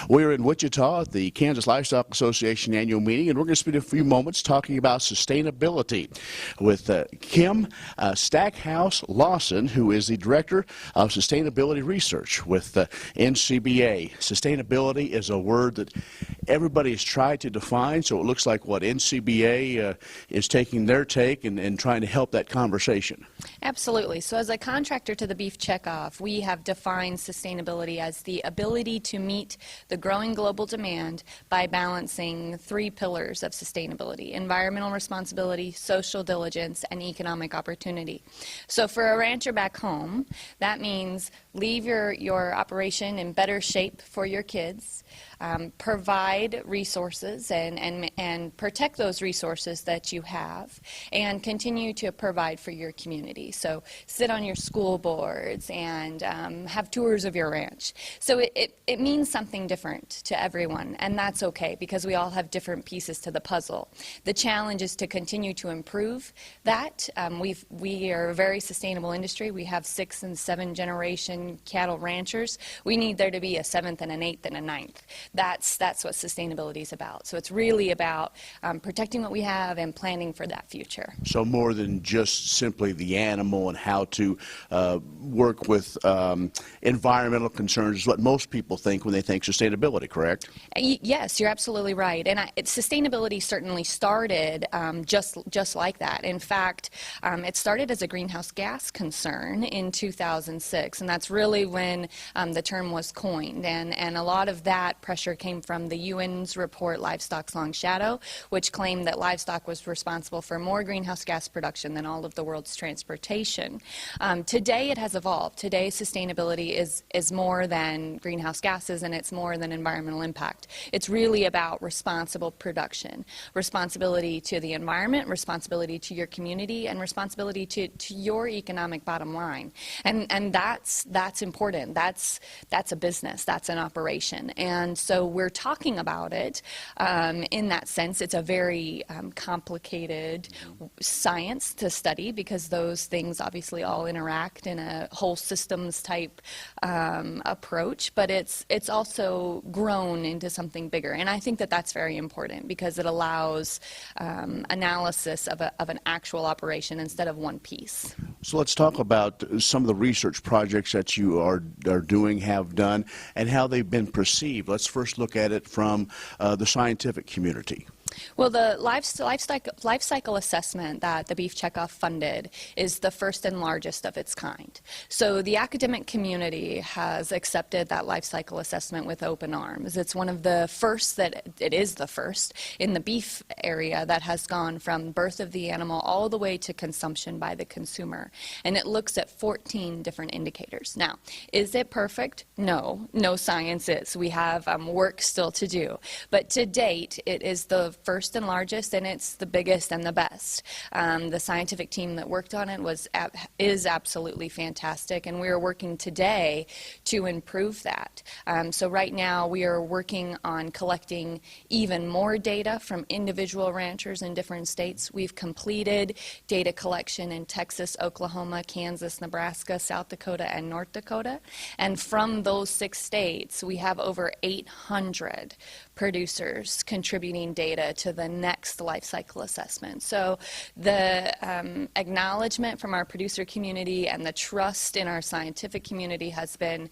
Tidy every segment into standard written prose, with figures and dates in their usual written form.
We're in Wichita at the Kansas Livestock Association annual meeting, and we're going to spend a few moments talking about sustainability with Kim Stackhouse Lawson, who is the Director of Sustainability Research with NCBA. Sustainability is a word that everybody has tried to define, so it looks like what NCBA is taking their take and trying to help that conversation. Absolutely. So as a contractor to the beef checkoff, we have defined sustainability as the ability to meet the growing global demand by balancing three pillars of sustainability: environmental responsibility, social diligence, and economic opportunity. So for a rancher back home, that means leave your operation in better shape for your kids, provide resources and protect those resources that you have, and continue to provide for your community. So sit on your school boards and have tours of your ranch. So it means something different to everyone, and that's okay because we all have different pieces to the puzzle. The challenge is to continue to improve that. We are a very sustainable industry. We have 6th and 7th generation cattle ranchers. We need there to be a 7th and an 8th and a 9th. That's what sustainability is about. So it's really about protecting what we have and planning for that future. So more than just simply the animal and how to work with environmental concerns is what most people think when they think sustainability, correct? Yes, you're absolutely right. And sustainability certainly started just like that. In fact, it started as a greenhouse gas concern in 2006, and that's really when the term was coined. And a lot of that pressure came from the UN's report, Livestock's Long Shadow, which claimed that livestock was responsible for more greenhouse gas production than all of the world's transportation. Today it has evolved. Today sustainability is more than greenhouse gases, and it's more than environmental impact. It's really about responsible production, responsibility to the environment, responsibility to your community, and responsibility to your economic bottom line. And that's important. That's a business. That's an operation. And so we're talking about it in that sense. It's a very complicated science to study because those things obviously all interact in a whole systems type approach, but it's also grown into something bigger. And I think that that's very important because it allows analysis of an actual operation instead of one piece. So let's talk about some of the research projects that you are doing, have done, and how they've been perceived. Let's first look at it from the scientific community. Well, the life cycle assessment that the Beef Checkoff funded is the first and largest of its kind. So the academic community has accepted that life cycle assessment with open arms. It's one of the first it is the first in the beef area that has gone from birth of the animal all the way to consumption by the consumer. And it looks at 14 different indicators. Now, is it perfect? No. No science is. We have work still to do. But to date, it is the first and largest, and it's the biggest and the best. The scientific team that worked on it is absolutely fantastic, and we are working today to improve that. So right now we are working on collecting even more data from individual ranchers in different states. We've completed data collection in Texas, Oklahoma, Kansas, Nebraska, South Dakota, and North Dakota. And from those 6 states, we have over 800 producers contributing data to the next life cycle assessment. So the acknowledgement from our producer community and the trust in our scientific community has been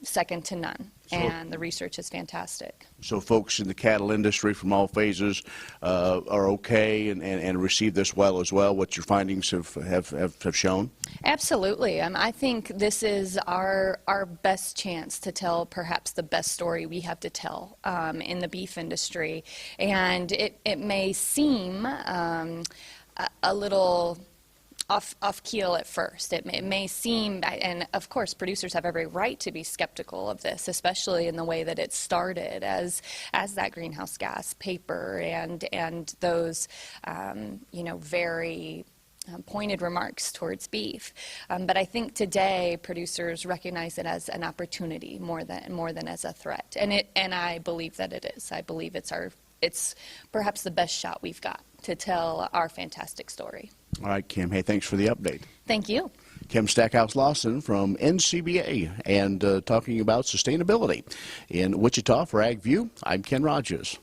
second to none. And the research is fantastic. So folks in the cattle industry from all phases are okay and receive this well as well, what your findings have shown? Absolutely. I think this is our best chance to tell perhaps the best story we have to tell in the beef industry. And it may seem a little off keel at first. It may seem, and of course producers have every right to be skeptical of this, especially in the way that it started as that greenhouse gas paper and those very pointed remarks towards beef. But I think today producers recognize it as an opportunity more than as a threat. And I believe that it is. I believe it's perhaps the best shot we've got to tell our fantastic story. All right, Kim. Hey, thanks for the update. Thank you. Kim Stackhouse Lawson from NCBA and talking about sustainability. In Wichita for AgView, I'm Ken Rogers.